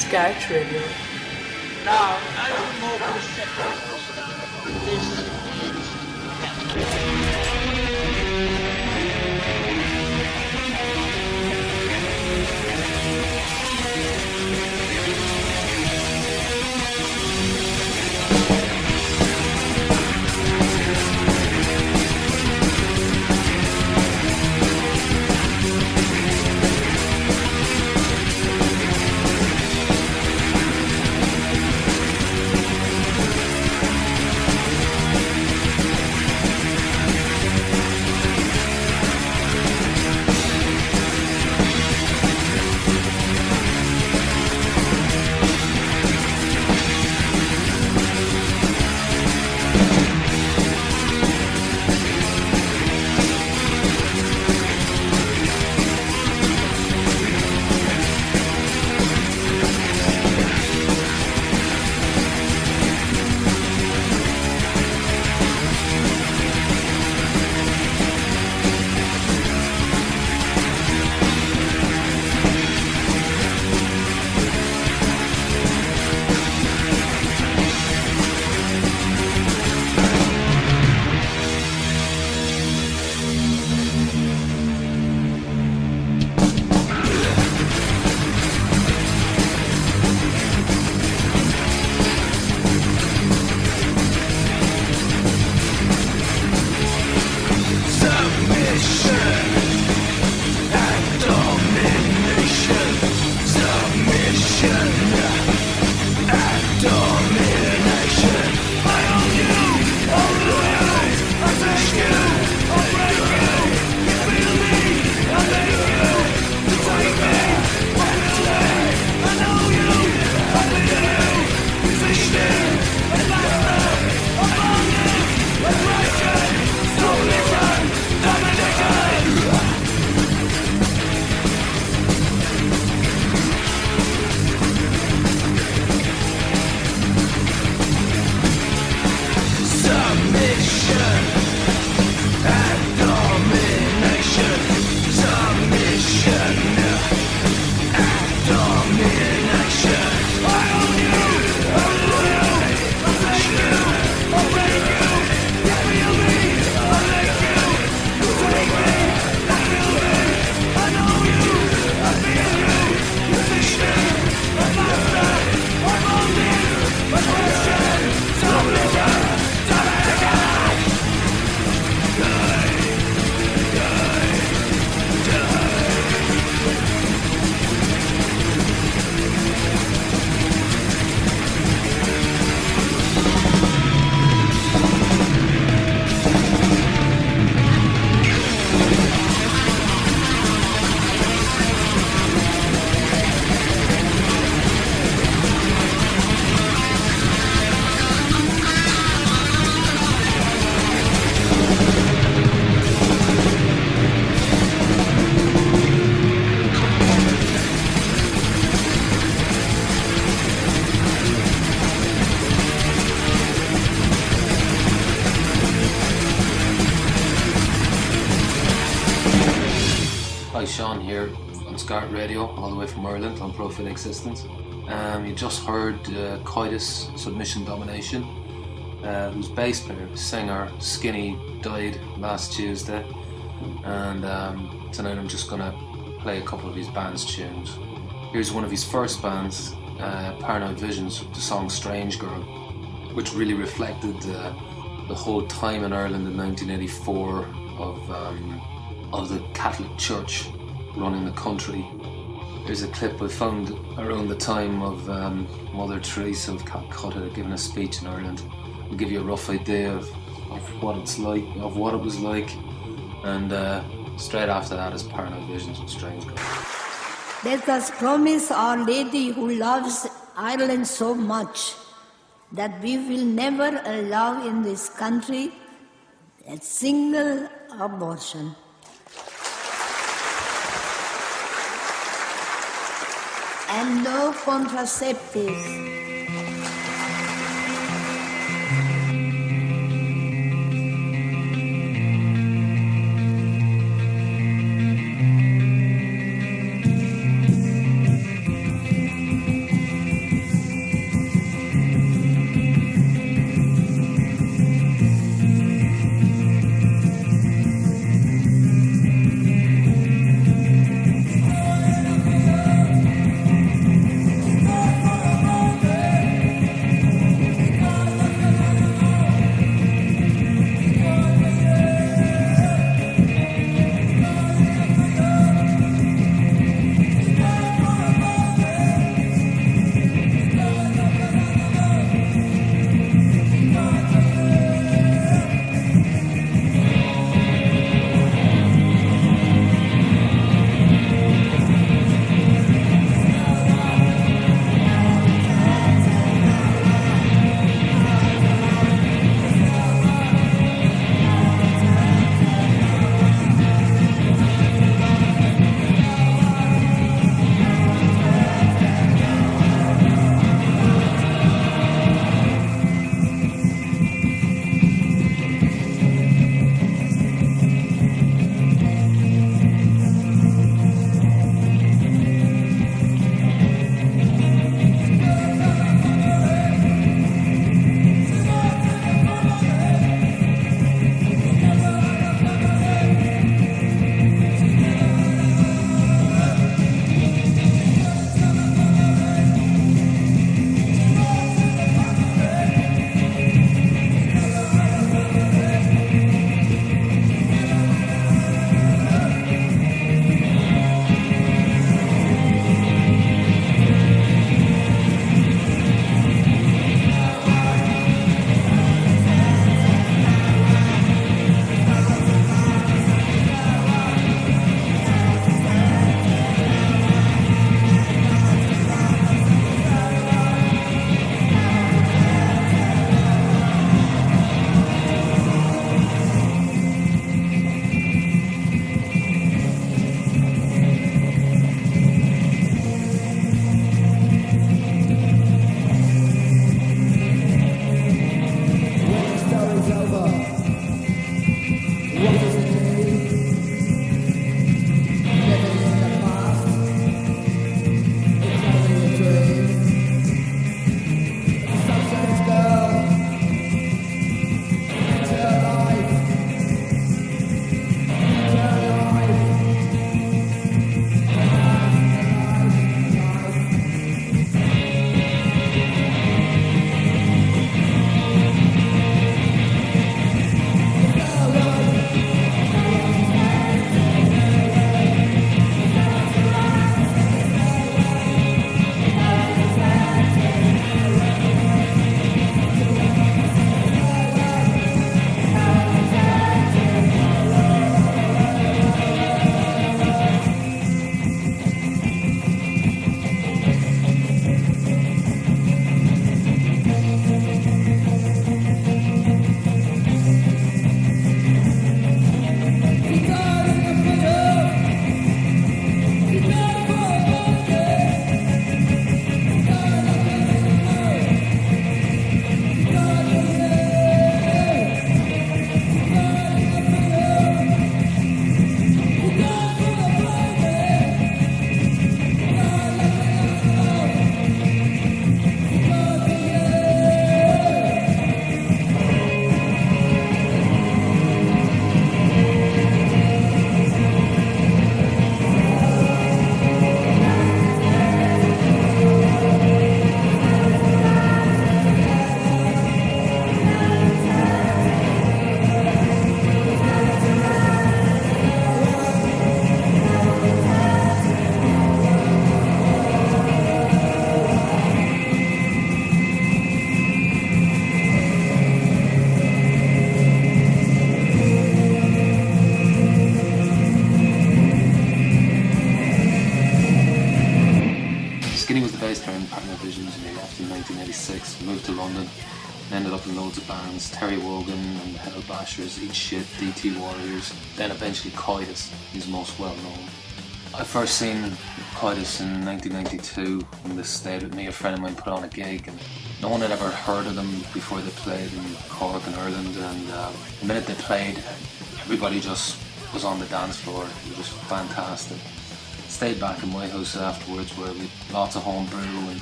Scairt Radio. Now, I will more perceptive. This is Sean here on Scairt Radio, all the way from Ireland on Profane Existence. You just heard Coitus, Submission, Domination, whose bass player, singer Skinny, died last Tuesday, and tonight I'm just going to play a couple of his band's tunes. Here's one of his first bands, Paranoid Visions, the song Strange Girl, which really reflected the whole time in Ireland in 1984 of the Catholic Church running the country. Here's a clip I found around the time of Mother Teresa of Calcutta giving a speech in Ireland. I'll give you a rough idea of what it's like, of what it was like, and straight after that is Paranoid Visions with Strange Girl. Let us promise Our Lady, who loves Ireland so much, that we will never allow in this country a single abortion. And no contraceptives. Skinny was the bass player in Partner Visions, and he left in 1986, moved to London, and ended up in loads of bands, Terry Wogan and the Hell Bashers, Eat Shit, DT Warriors, then eventually Coitus, he's most well known. I first seen Coitus in 1992 when they stayed with me. A friend of mine put on a gig and no one had ever heard of them before they played in Cork in Ireland, and the minute they played, everybody just was on the dance floor. It was fantastic. Stayed back in my house afterwards where we had lots of home brew and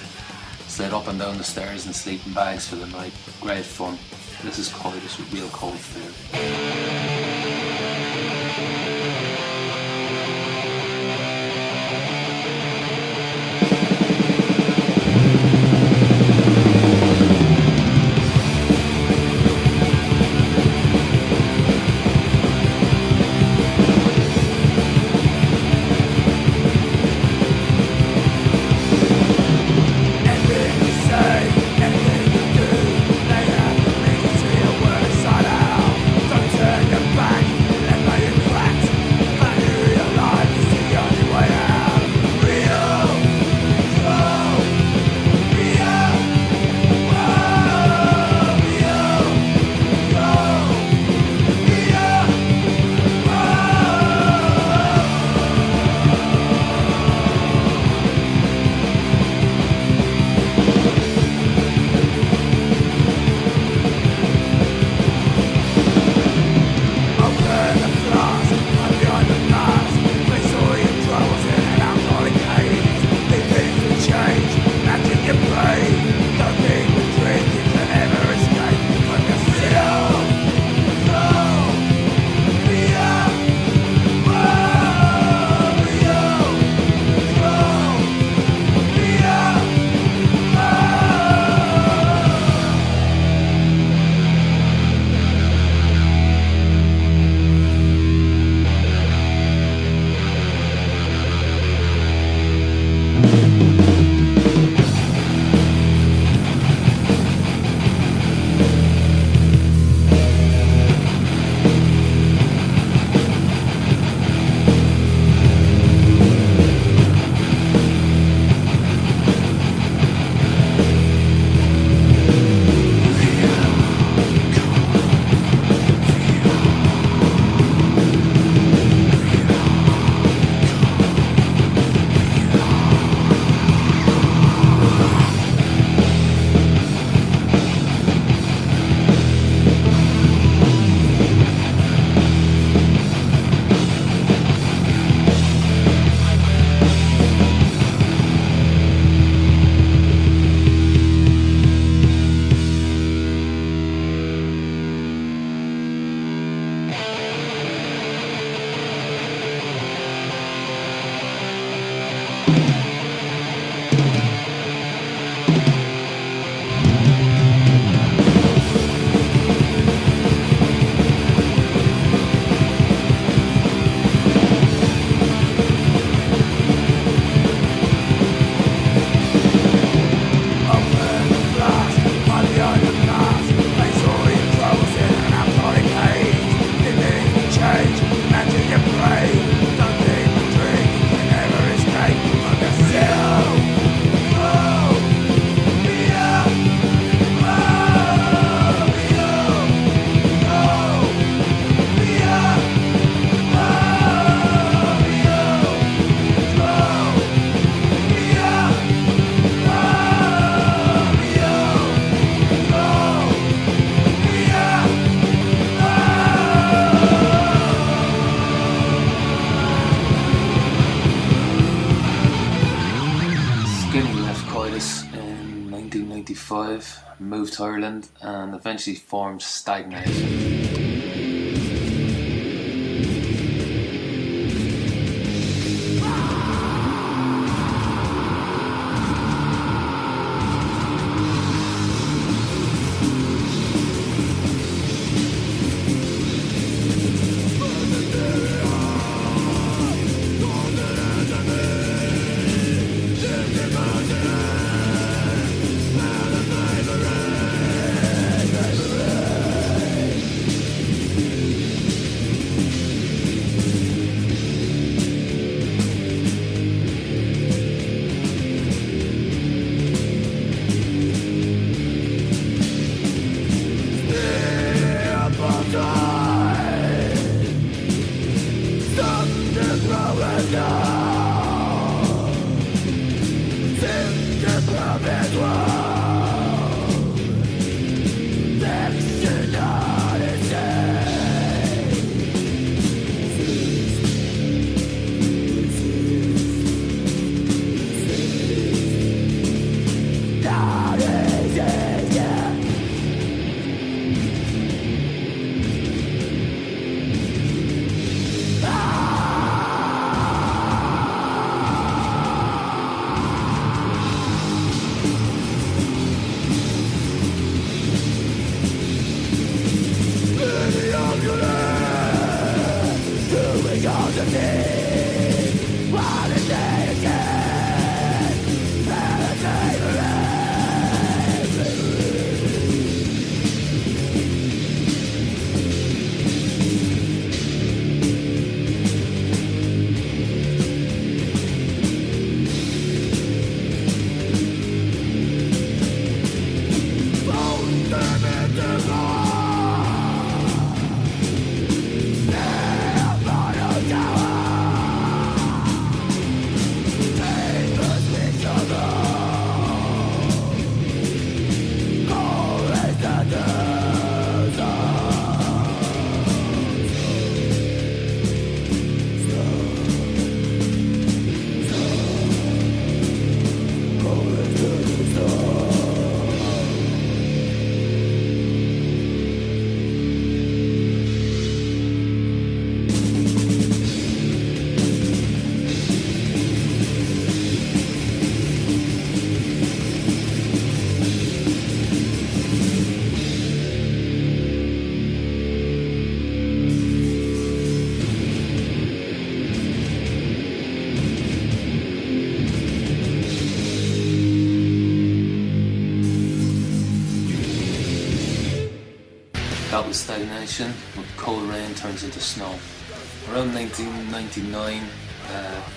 slid up and down the stairs in sleeping bags for the night. Great fun. This is Coitus with Real Cold Fear. in 1995, moved to Ireland and eventually formed Stagnation. That was Stagnation, when cold rain turns into snow. Around 1999,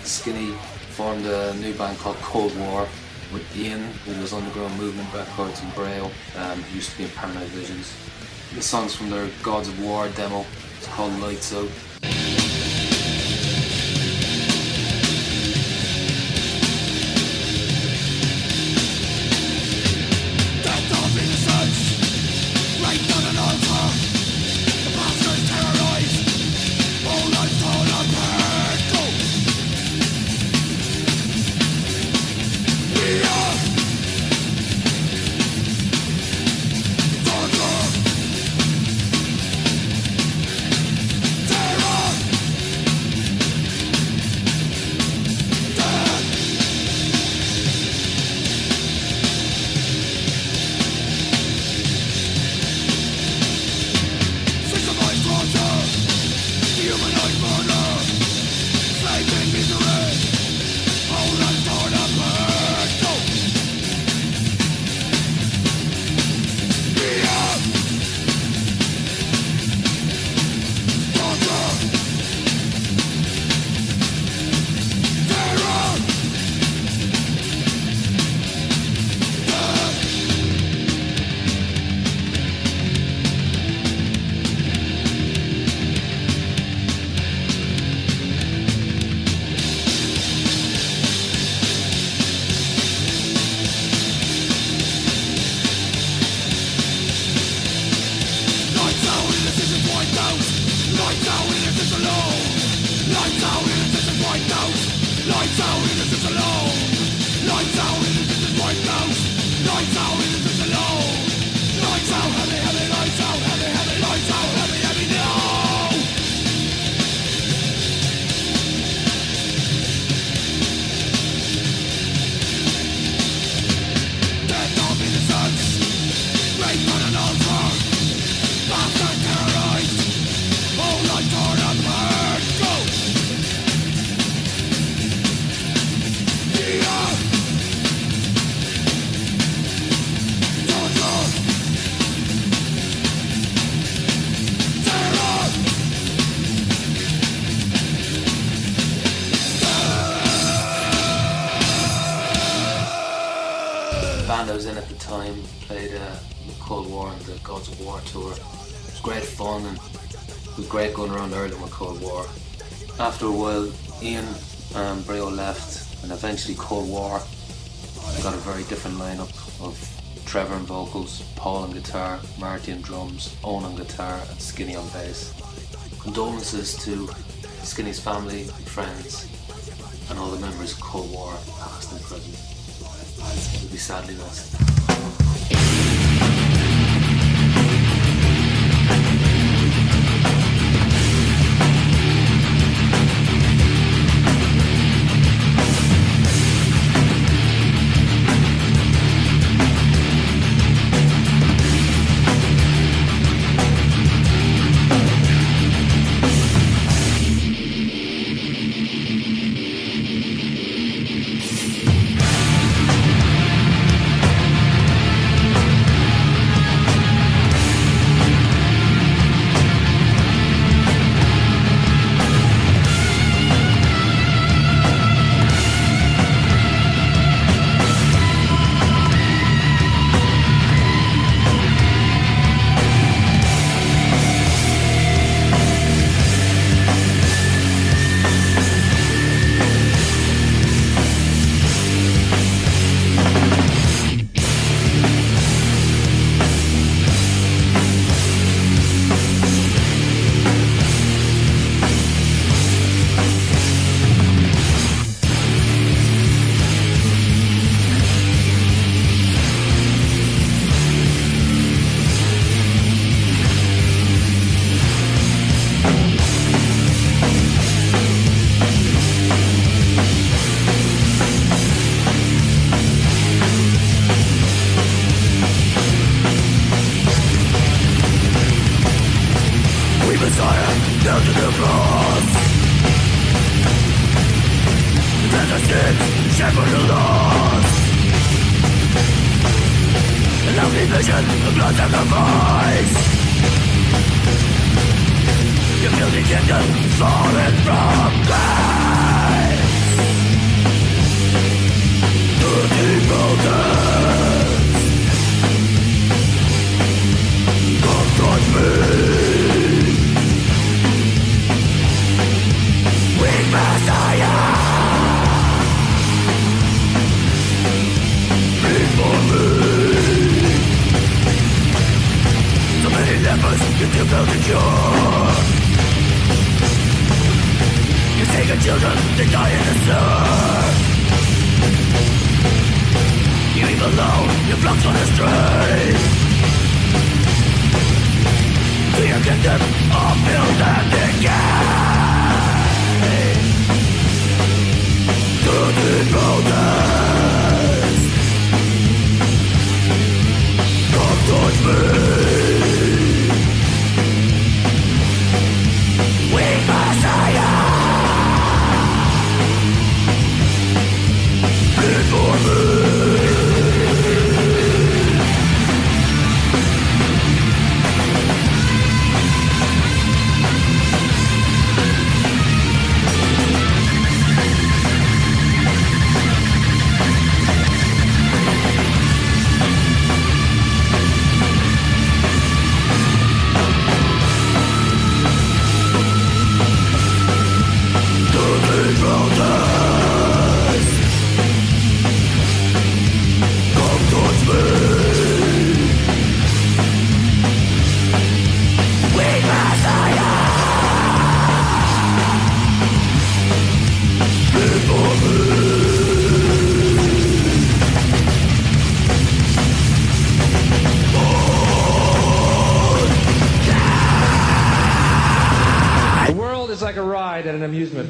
Skinny formed a new band called Coldwar with Ian, who was Underground Movement Records in Braille, who used to be in Paranoid Visions. This song's from their Gods of War demo. It's called Lights Out. Band I was in at the time played the Coldwar and the Gods of War tour. It was great fun and it was great going around Ireland with Coldwar. After a while, Ian and Brio left and eventually Coldwar got a very different lineup of Trevor on vocals, Paul on guitar, Marty on drums, Owen on guitar and Skinny on bass. Condolences to Skinny's family, friends and all the members of Coldwar, past and present. Will be sadly missed.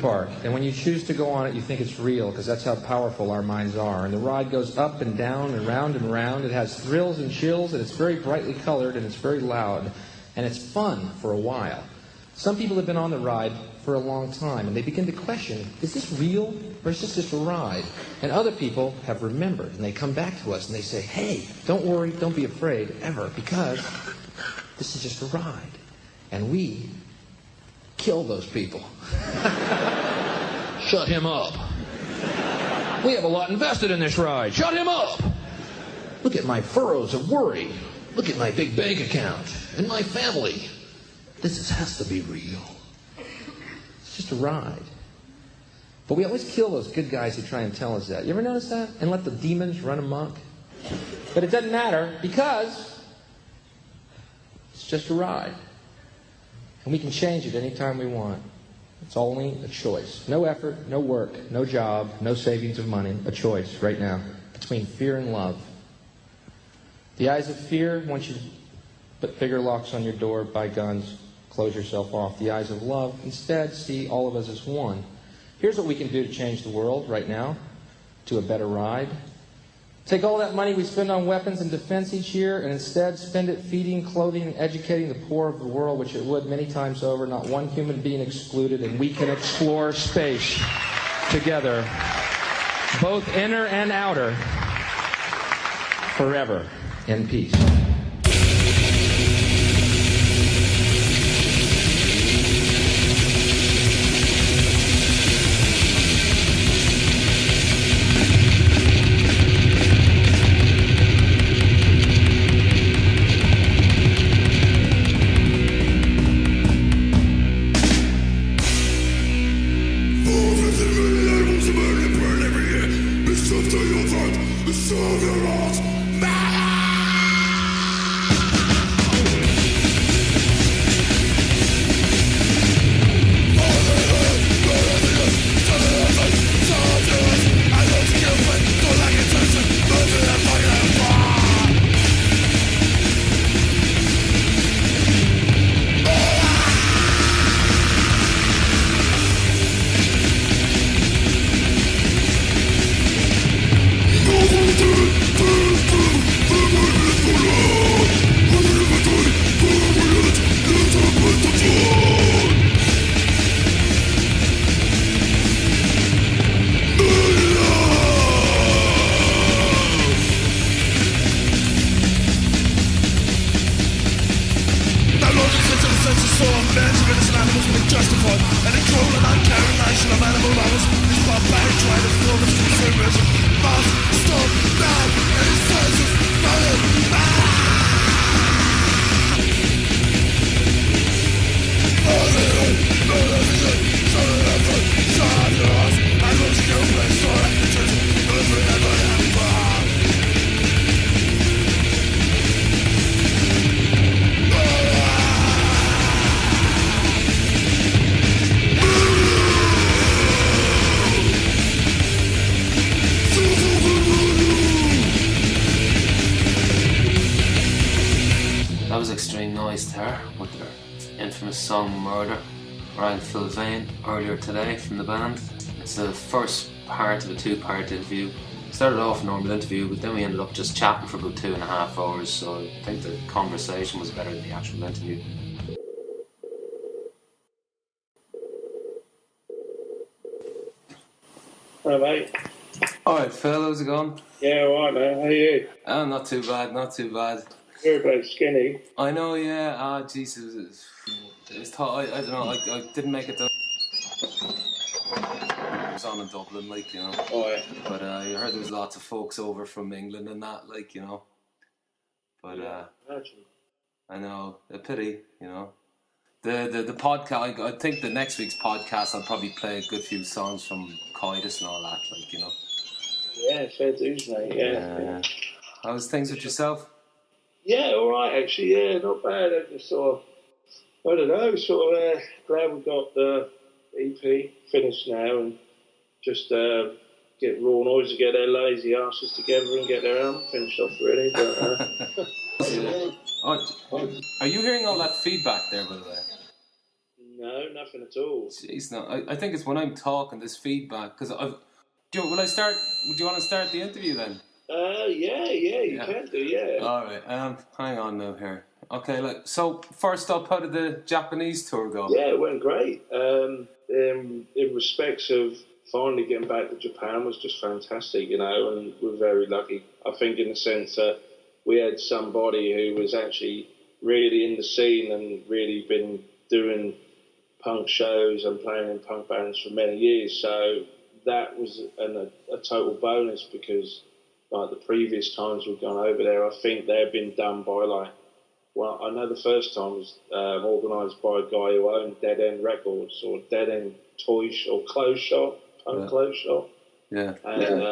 Park, and when you choose to go on it, you think it's real, because that's how powerful our minds are. And the ride goes up and down and round and round. It has thrills and chills, and it's very brightly colored, and it's very loud, and it's fun for a while. Some people have been on the ride for a long time, and they begin to question, is this real, or is this just a ride? And other people have remembered, and they come back to us, and they say, hey, don't worry, don't be afraid, ever, because this is just a ride. And we kill those people. Shut him up. We have a lot invested in this ride. Shut him up. Look at my furrows of worry. Look at my big bank account and my family. This has to be real. It's just a ride. But we always kill those good guys who try and tell us that. You ever notice that? And let the demons run amok? But it doesn't matter because it's just a ride. And we can change it anytime we want. It's only a choice. No effort, no work, no job, no savings of money. A choice right now between fear and love. The eyes of fear want you to put finger locks on your door, buy guns, close yourself off. The eyes of love instead see all of us as one. Here's what we can do to change the world right now to a better ride. Take all that money we spend on weapons and defense each year and instead spend it feeding, clothing, and educating the poor of the world, which it would many times over, not one human being excluded, and we can explore space together, both inner and outer, forever in peace. Vane earlier today from the band. It's the first part of a two-part interview. Started off a normal interview, but then we ended up just chatting for about 2.5 hours, so I think the conversation was better than the actual interview. Hello, mate. Alright, Phil, how's it going? Yeah, alright, man. How are you? Oh, not too bad, not too bad. You're about Skinny. I know, yeah. Jesus. It's I don't know, I didn't make it down. I was on in Dublin, like, you know. Oh, yeah. But I heard there was lots of folks over from England and that, like, you know. But I know, a pity, you know. The podcast, I think the next week's podcast I'll probably play a good few songs from Coitus and all that, like, you know. Yeah, fair dues, mate. Yeah. How's things with yourself? Yeah, alright, actually. Yeah, not bad. I just sort of, I don't know, glad we got the EP finished now and just get Raw Noise to get their lazy asses together and get their album finished off, really. But, Are you hearing all that feedback there, by the way? No, nothing at all. Jeez, no. I think it's when I'm talking, this feedback, because would you want to start the interview then? Yeah, you can do, yeah. Alright, hang on now here. Okay, so first up, how did the Japanese tour go? Yeah, it went great. In respects of finally getting back to Japan was just fantastic, you know, and we're very lucky. I think in the sense that we had somebody who was actually really in the scene and really been doing punk shows and playing in punk bands for many years. So that was a total bonus because like the previous times we've gone over there, I think they've been done by well, I know the first time was organised by a guy who owned Dead End Records or Dead End Toy or Clothes Shop, Unclosed Shop. Yeah. And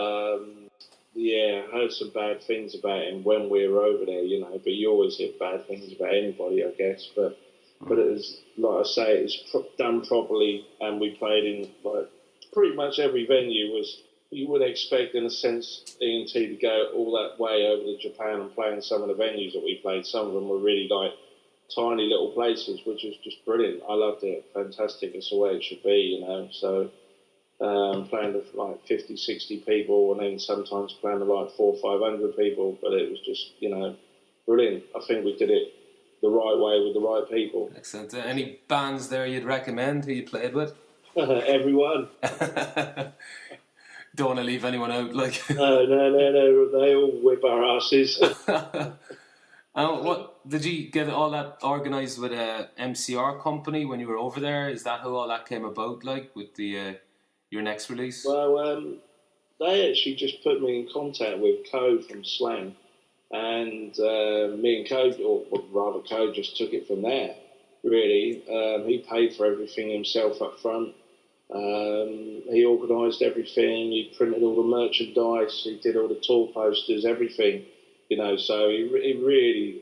I heard some bad things about him when we were over there, you know. But you always hear bad things about anybody, I guess. But it was, like I say, it was done properly, and we played in like pretty much every venue. Was you would expect, in a sense, ENT to go all that way over to Japan and play in some of the venues that we played. Some of them were really like tiny little places, which was just brilliant. I loved it. Fantastic. It's the way it should be, you know. So playing with like 50, 60 people, and then sometimes playing with like 400 or 500 people. But it was just, you know, brilliant. I think we did it the right way with the right people. Excellent. Any bands there you'd recommend who you played with? Everyone. Don't want to leave anyone out, like. No. They all whip our asses. What did you get all that organised with a MCR company when you were over there? Is that how all that came about, like, with the your next release? Well, they actually just put me in contact with Co from Slang, and me and Co, or rather Co, just took it from there. Really, he paid for everything himself up front. He organised everything. He printed all the merchandise. He did all the tour posters, everything. You know, so he really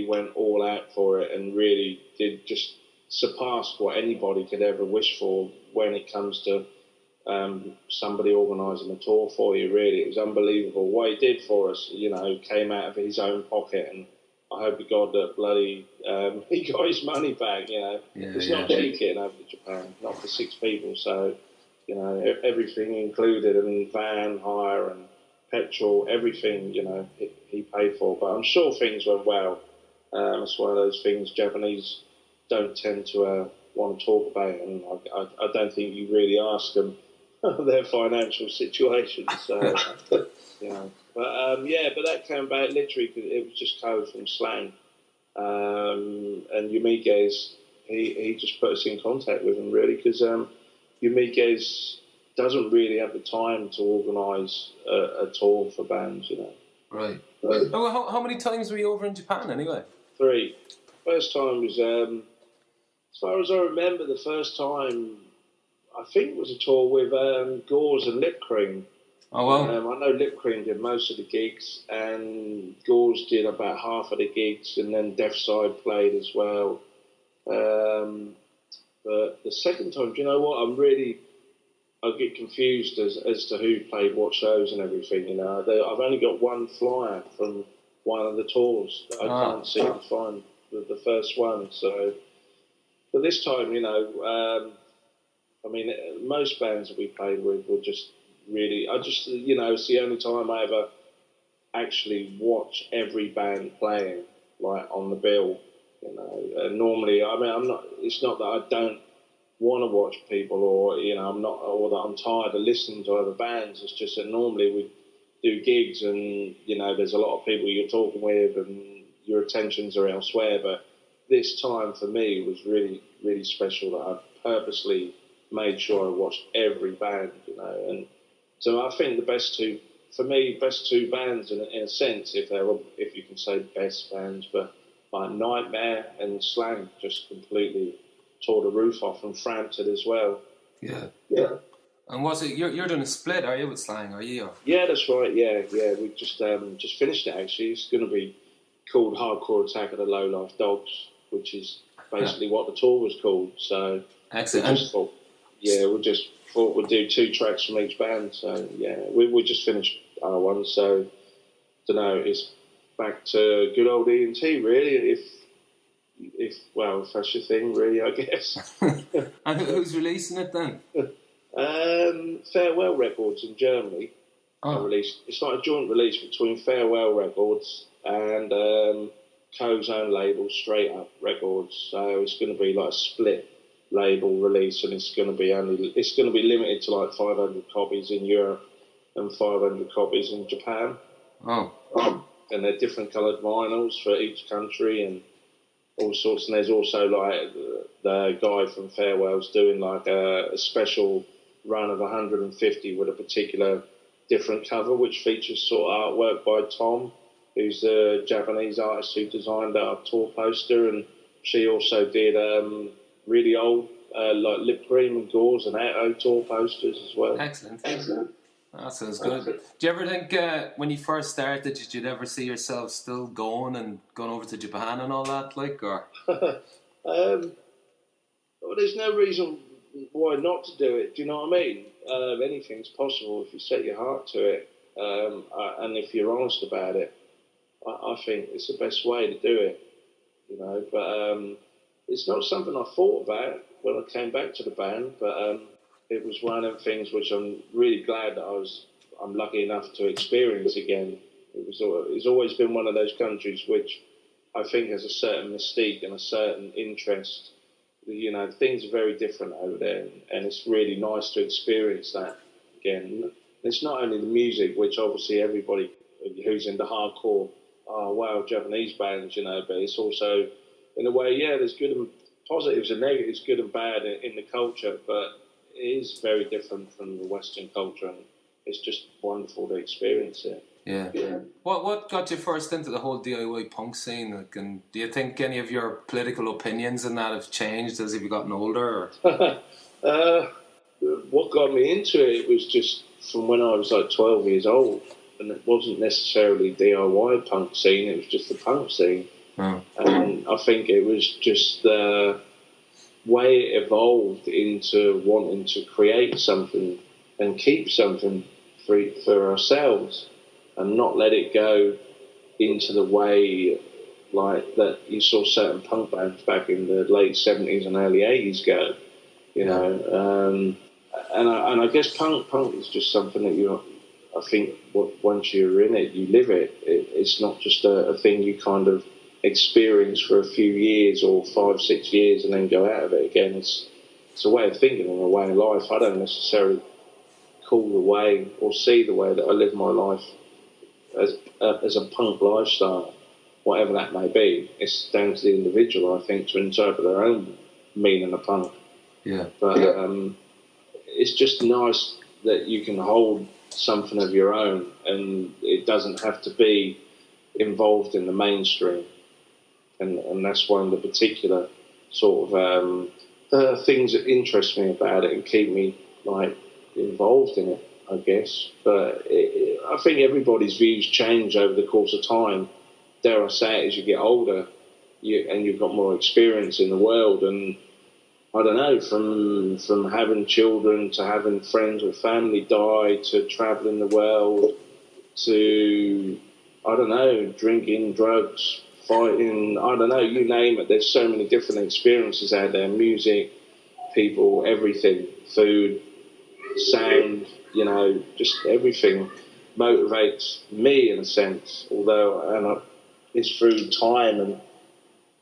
went all out for it, and really did just surpass what anybody could ever wish for when it comes to somebody organising a tour for you. Really, it was unbelievable what he did for us. You know, came out of his own pocket, and I hope to God that bloody he got his money back. You know, it's not cheap getting over to Japan, not for 6 people. So, you know, everything included, and van hire and petrol, everything, you know, he paid for. But I'm sure things went well. It's one of those things Japanese don't tend to want to talk about, and I don't think you really ask them their financial situation. So, you know, but that came about literally because it was just code from Slang, and Yumigues, he just put us in contact with him, really, because Yumigues doesn't really have the time to organise a tour for bands, you know. Right. Oh, how many times were you over in Japan, anyway? 3. First time was, as far as I remember, the first time, I think it was a tour with Gauze and Lip Cream. Oh, well. I know Lip Cream did most of the gigs, and Gauze did about half of the gigs, and then Deaf Side played as well. But the second time, do you know what? I get confused as to who played what shows and everything, you know. I've only got one flyer from one of the tours. I can't seem to find the first one. So, but this time, you know, I mean, most bands that we played with were just really, you know, it's the only time I ever actually watch every band playing, like, on the bill, you know. Normally, I mean, it's not that I don't want to watch people, or, you know, or that I'm tired of listening to other bands. It's just that normally we do gigs, and, you know, there's a lot of people you're talking with, and your attentions are elsewhere. But this time for me was really, really special, that I purposely made sure I watched every band, you know. And so I think the best two bands in a sense, if you can say best bands, but like Nightmare and Slang just completely tore the roof off, and Frampton as well. Yeah. And was it you're doing a split? Are you with Slang? Are you? Yeah, that's right. Yeah. We just finished it actually. It's going to be called Hardcore Attack of the Low Life Dogs, which is basically what the tour was called. So excellent. We just thought we'd do 2 tracks from each band. So yeah, we just finished our one. So don't know. It's back to good old ENT, really. If that's your thing, really, I guess. And who's releasing it then? Farewell Records in Germany. Released. It's like a joint release between Farewell Records and Co's own label, Straight Up Records. So it's going to be like a split label release, and it's going to be limited to like 500 copies in Europe and 500 copies in Japan. And they're different coloured vinyls for each country, and all sorts. And there's also like the guy from Farewell's doing like a special run of 150 with a particular different cover, which features sort of artwork by Tom, who's the Japanese artist who designed our tour poster, and she also did really old like lip cream and gauze and tour posters as well. Excellent. That sounds good. Do you ever think, when you first started, did you ever see yourself still going over to Japan and all that, like, or? Well, there's no reason why not to do it. Do you know what I mean? Anything's possible if you set your heart to it, and if you're honest about it. I think it's the best way to do it, you know. But it's not something I thought about when I came back to the band. But it was one of them things which I'm really glad that I'm lucky enough to experience again. It's always been one of those countries which I think has a certain mystique and a certain interest. You know, things are very different over there, and it's really nice to experience that again. It's not only the music, which obviously everybody who's into hardcore, oh wow, Japanese bands, you know, but it's also, in a way, yeah, there's good and positives and negatives, good and bad in the culture, but it is very different from the Western culture, and it's just wonderful to experience it. Yeah. What got you first into the whole DIY punk scene? Like, and do you think any of your political opinions in that have changed as you've gotten older? Or? What got me into it was just from when I was like 12 years old, and it wasn't necessarily DIY punk scene, it was just the punk scene. Oh. And I think it was just the way it evolved into wanting to create something and keep something for ourselves, and not let it go into the way like that you saw certain punk bands back in the late 70s and early 80s go, you know. And I guess punk is just something that I think once you're in it, you live it. It's not just a thing you kind of experience for a few years or 5-6 years and then go out of it again. It's a way of thinking and a way of life. I don't necessarily call the way or see the way that I live my life as a punk lifestyle, whatever that may be. It's down to the individual, I think, to interpret their own meaning of punk. Yeah. But it's just nice that you can hold something of your own, and it doesn't have to be involved in the mainstream. And that's one of the particular sort of things that interest me about it and keep me like involved in it, I guess. But I think everybody's views change over the course of time. Dare I say it, as you get older, and you've got more experience in the world, and I don't know, from having children to having friends or family die to travelling the world to, I don't know, drinking, drugs, fighting, I don't know, you name it. There's so many different experiences out there, music, people, everything, food, sound, you know, just everything motivates me in a sense, although it's through time and,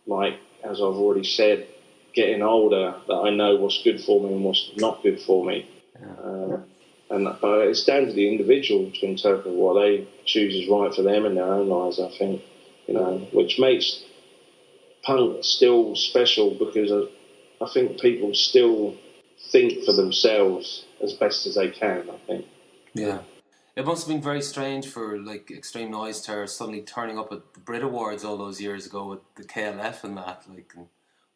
like, as I've already said, getting older that I know what's good for me and what's not good for me. But it's down to the individual to interpret what they choose is right for them in their own lives, I think, you know, which makes punk still special because I think people still think for themselves as best as they can, I think. Yeah. It must have been very strange for like Extreme Noise Terror suddenly turning up at the Brit Awards all those years ago with the KLF and that. Like,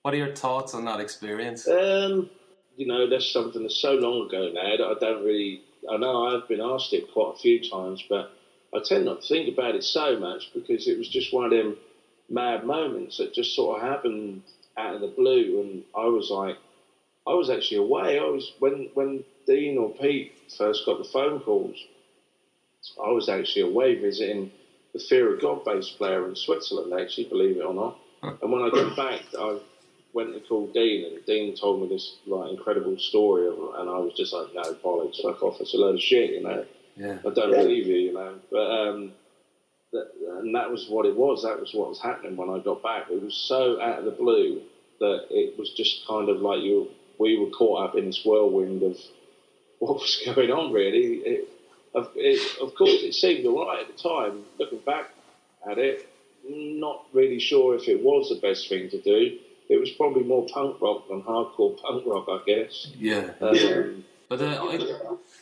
what are your thoughts on that experience? You know, that's something that's so long ago now that I don't really... I know I've been asked it quite a few times, but I tend not to think about it so much because it was just one of them mad moments that just sort of happened out of the blue, and I was actually away. When Dean or Pete first got the phone calls, I was actually away visiting the Fear of God bass player in Switzerland, actually, believe it or not. And when I got back, I went to call Dean, and Dean told me this like incredible story, and I was just like, no, bollocks, fuck off, it's a load of shit, you know. Yeah. I don't believe you, you know. But and that was what it was. That was what was happening when I got back. It was so out of the blue that it was just kind of like we were caught up in this whirlwind of what was going on, really. Of course, it seemed all right at the time. Looking back at it, not really sure if it was the best thing to do. It was probably more punk rock than hardcore punk rock, I guess. Yeah. But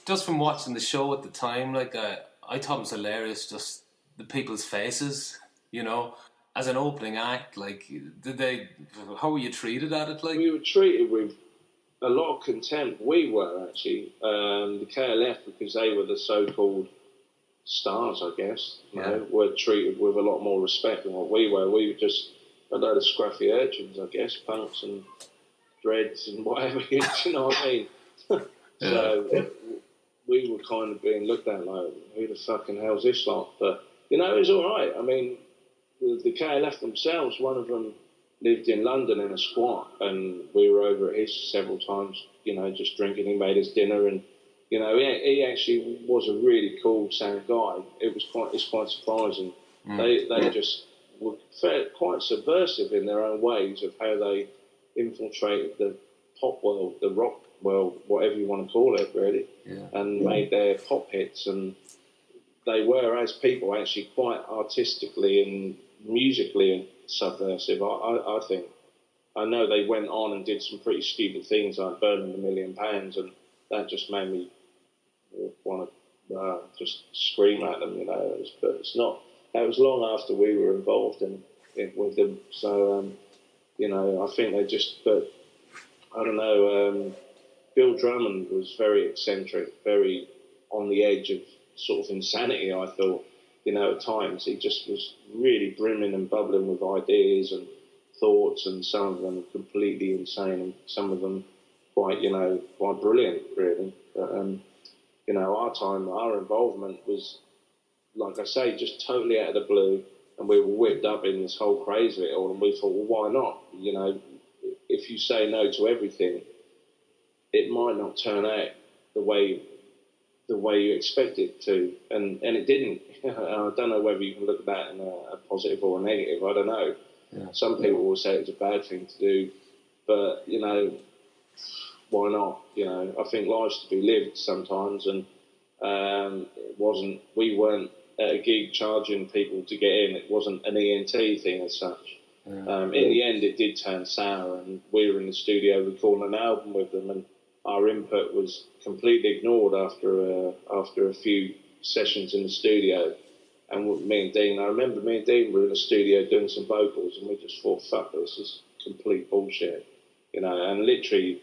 just from watching the show at the time, like I thought it was hilarious, just the people's faces, you know, as an opening act. Like, how were you treated at it? Like, we were treated with a lot of contempt. We were actually the KLF, because they were the so-called stars, I guess. You know, were treated with a lot more respect than what we were. We were just a load of scruffy urchins, I guess, punks and dreads and whatever. You know what I mean? So we were kind of being looked at like, who the fucking hell's this lot? But you know, it was all right. I mean, the KLF themselves, one of them lived in London in a squat, and we were over at his several times, you know, just drinking. He made us dinner, and, you know, he actually was a really cool sound guy. It's quite surprising. They just were quite subversive in their own ways of how they infiltrated the pop world, the rock world, whatever you want to call it, really, and made their pop hits. And they were, as people, actually quite artistically and musically subversive, I think. I know they went on and did some pretty stupid things like burning £1 million, and that just made me want to just scream at them, you know. But it's not. That was long after we were involved in it with them. So, you know, I think they just. But I don't know. Bill Drummond was very eccentric, very on the edge of sort of insanity, I thought. You know, at times he just was really brimming and bubbling with ideas and thoughts, and some of them completely insane, and some of them quite brilliant, really. But, you know, our involvement was, like I say, just totally out of the blue, and we were whipped up in this whole craze of it all, and we thought, well, why not? You know, if you say no to everything, it might not turn out the way you expect it to, and it didn't. I don't know whether you can look at that in a positive or a negative. I don't know. Yeah. Some people will say it's a bad thing to do, but, you know, why not? You know, I think life's to be lived sometimes, and we weren't at a gig charging people to get in. It wasn't an ENT thing as such. Yeah. In the end, it did turn sour, and we were in the studio recording an album with them, and our input was completely ignored after a few sessions in the studio. And with me and Dean, I remember me and Dean were in the studio doing some vocals, and we just thought, fuck this is complete bullshit, you know. And literally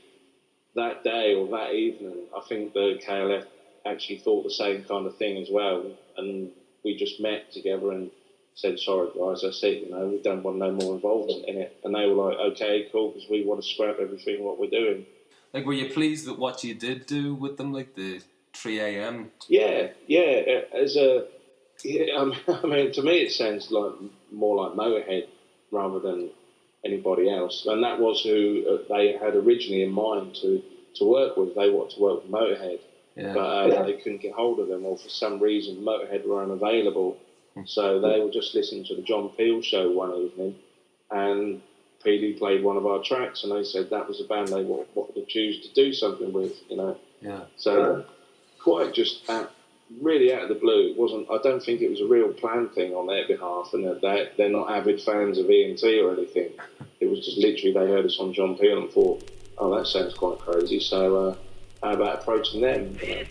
that day or that evening, I think the KLF actually thought the same kind of thing as well, and we just met together and said, sorry guys, that's it, you know, we don't want no more involvement in it. And they were like, okay, cool, because we want to scrap everything what we're doing. Like, were you pleased with what you did do with them, like the 3 a.m.? Yeah. I mean, to me, it sounds like more like Motorhead rather than anybody else. And that was who they had originally in mind to work with. They wanted to work with Motorhead, but they couldn't get hold of them, or for some reason Motorhead were unavailable. So they were just listening to the John Peel show one evening, and Peely played one of our tracks, and they said that was a band they wanted to choose to do something with, you know. Yeah. So quite just really out of the blue. It wasn't. I don't think it was a real planned thing on their behalf, and that they're not avid fans of ENT or anything. It was just literally they heard us on John Peel and thought, oh, that sounds quite crazy. So how about approaching them? This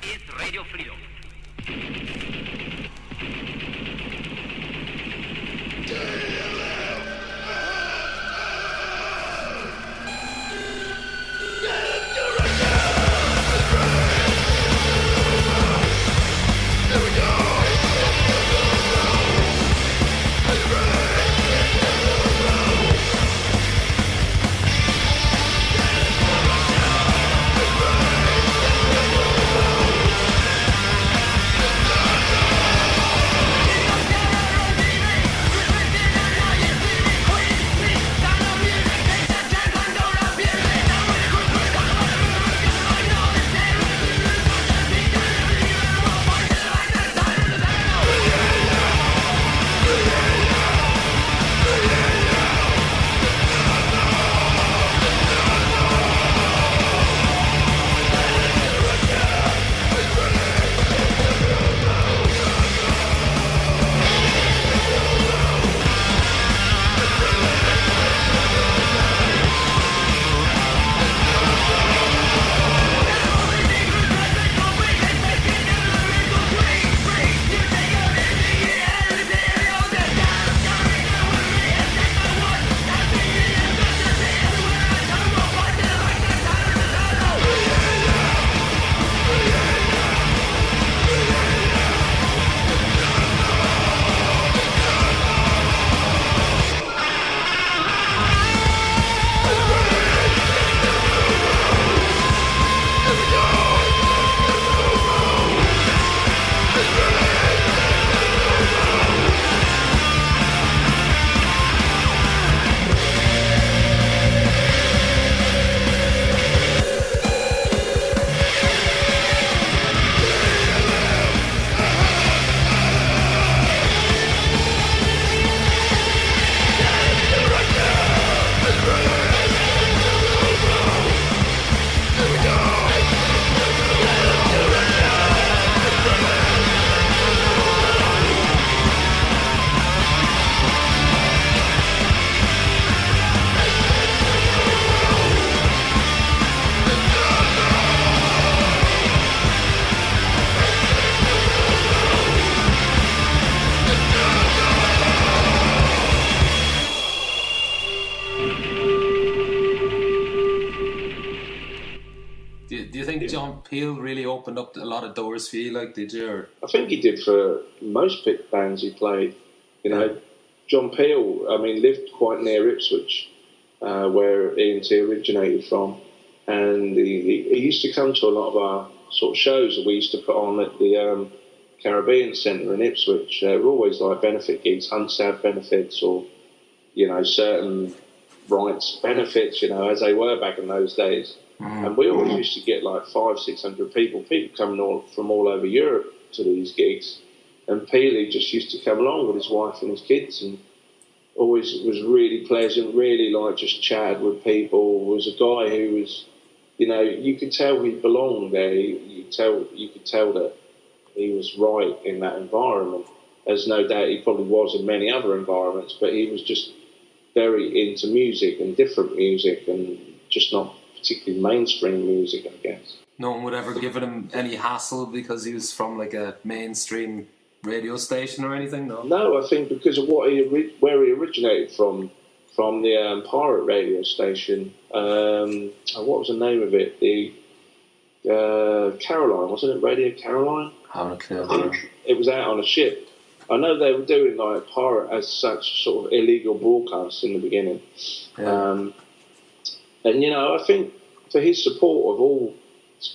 is Radio Freedom. Yeah. Peel really opened up a lot of doors for you, like, did you? Or? I think he did for most big bands he played. You know, John Peel, I mean, lived quite near Ipswich, where E&T originated from, and he used to come to a lot of our sort of shows that we used to put on at the Caribbean Centre in Ipswich. They were always like benefit gigs, Hunsab benefits, or, you know, certain rights benefits, you know, as they were back in those days. And we always used to get like 500-600 people coming from all over Europe to these gigs. And Peely just used to come along with his wife and his kids, and always was really pleasant, really like just chatted with people. Was a guy who was, you know, you could tell he belonged there. You could tell that he was right in that environment, as no doubt he probably was in many other environments, but he was just very into music and different music, and just not particularly mainstream music, I guess. No one would ever give him any hassle because he was from like a mainstream radio station or anything, no? No, I think because of where he originated from the pirate radio station. What was the name of it? The Caroline, wasn't it? Radio Caroline? It was out on a ship. I know they were doing like pirate as such sort of illegal broadcasts in the beginning. Yeah. And, you know, I think for his support of all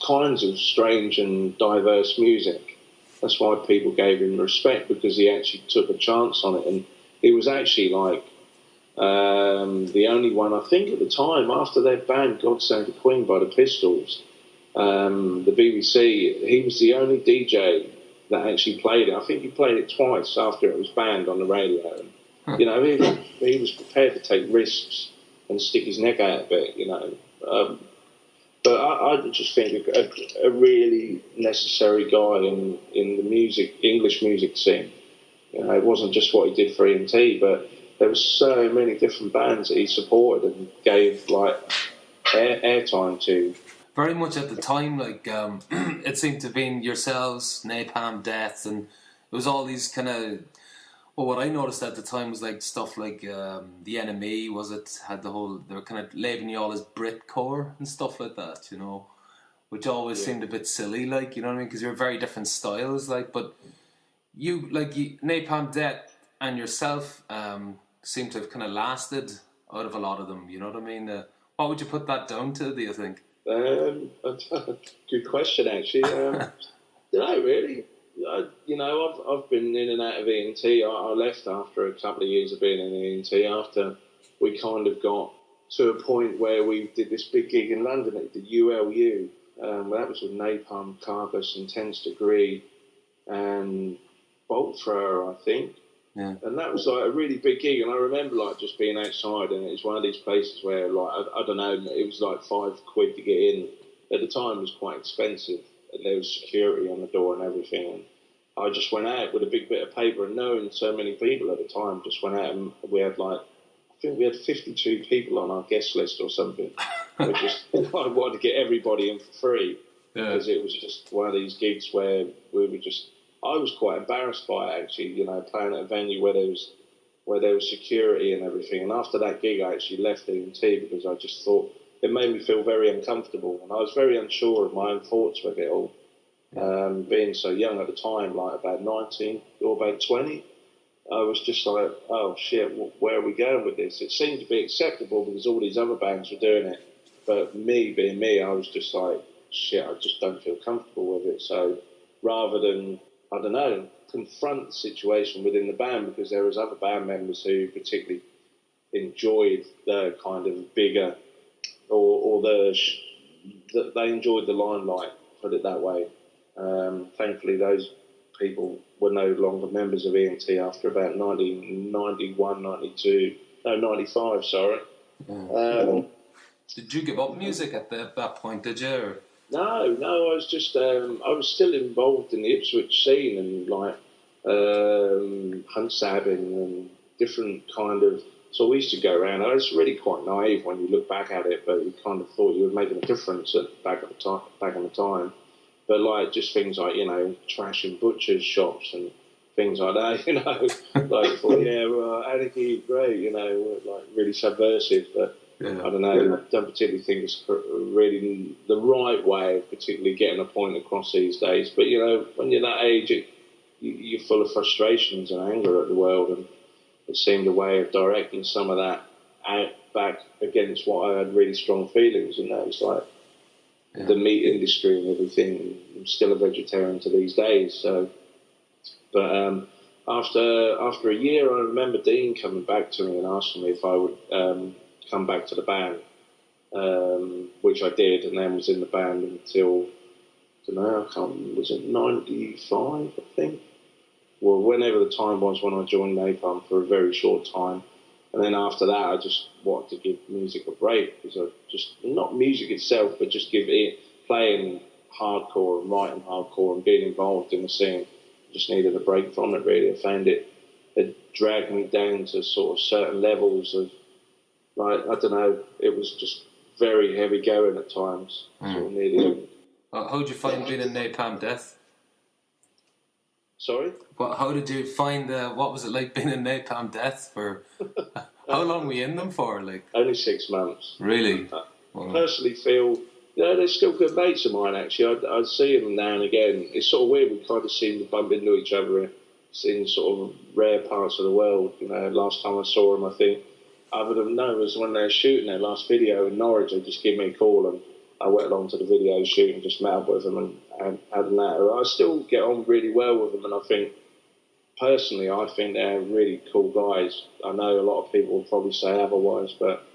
kinds of strange and diverse music, that's why people gave him respect, because he actually took a chance on it. And he was actually like the only one, I think at the time, after they banned God Save the Queen by the Pistols, the BBC, he was the only DJ that actually played it. I think he played it twice after it was banned on the radio. And, you know, he was prepared to take risks and stick his neck out a bit, you know. But I just think a really necessary guy in the English music scene. You know, it wasn't just what he did for E&T, but there were so many different bands that he supported and gave like airtime to. Very much at the time, like it seemed to have been yourselves, Napalm Death, and it was all these kind of. Well, what I noticed at the time was like stuff like The Enemy, had the whole, they were kind of labeling you all as Britcore and stuff like that, you know, which always seemed a bit silly, like, you know what I mean, because you're very different styles, like, but Napalm Death and yourself seem to have kind of lasted out of a lot of them, you know what I mean? What would you put that down to, do you think? Good question, actually. No, really. You know, I've been in and out of E&T. I left after a couple of years of being in E&T after we kind of got to a point where we did this big gig in London at the ULU. That was with Napalm, Carcass, Intense Degree, and Bolt Thrower, I think. Yeah. And that was like a really big gig, and I remember like just being outside, and it was one of these places where like I don't know, it was like £5 to get in. At the time, it was quite expensive. There was security on the door and everything, and I just went out with a big bit of paper, and knowing so many people at the time, just went out, and we had like, I think we had 52 people on our guest list or something. We just, I wanted to get everybody in for free, because it was just one of these gigs where we were just, I was quite embarrassed by it actually, you know, playing at a venue where there was security and everything. And after that gig, I actually left E&T because I just thought, it made me feel very uncomfortable, and I was very unsure of my own thoughts with it all. Being so young at the time, like about 19 or about 20, I was just like, oh shit, where are we going with this? It seemed to be acceptable because all these other bands were doing it, but me being me, I was just like, shit, I just don't feel comfortable with it. So rather than, I don't know, confront the situation within the band, because there was other band members who particularly enjoyed the kind of bigger, or they enjoyed the limelight, put it that way. Thankfully, those people were no longer members of E&T after about 95, sorry. Did you give up music at that point, did you? Or? No, I was just, I was still involved in the Ipswich scene and like hunt sabbing and different kind of. So we used to go around. I was really quite naive when you look back at it, but you kind of thought you were making a difference back in the time. But like just things like, you know, trashing butchers' shops and things like that, you know, like thought, yeah, well, anarchy, great, you know, like really subversive. But Yeah. I don't know. I don't particularly think it's really the right way of particularly getting a point across these days. But, you know, when you're that age, you're full of frustrations and anger at the world, and it seemed a way of directing some of that out back against what I had really strong feelings, and that was like the meat industry and everything. I'm still a vegetarian to these days, so. But after a year, I remember Dean coming back to me and asking me if I would come back to the band, which I did, and then was in the band until, I don't know, I can't remember, was it 95, I think? Well, whenever the time was when I joined Napalm for a very short time. And then after that, I just wanted to give music a break, because I just, not music itself, but just give it, playing hardcore and writing hardcore and being involved in the scene. I just needed a break from it, really. I found it dragged me down to sort of certain levels of, like, I don't know, it was just very heavy going at times. Sort of near the end. How'd you find being in Napalm Death? Sorry? How did you find, what was it like being in Napalm Death for, how long were you in them for? Like Only 6 months. Really? I personally feel, you know, they're still good mates of mine, actually. I see them now and again. It's sort of weird, we kind of seem to bump into each other in sort of rare parts of the world. You know, last time I saw them, I think, other than no, it was when they were shooting their last video in Norwich. They just gave me a call, and I went along to the video shoot and just met up with them and had an hour. I still get on really well with them, and I think, personally, I think they're really cool guys. I know a lot of people will probably say otherwise, but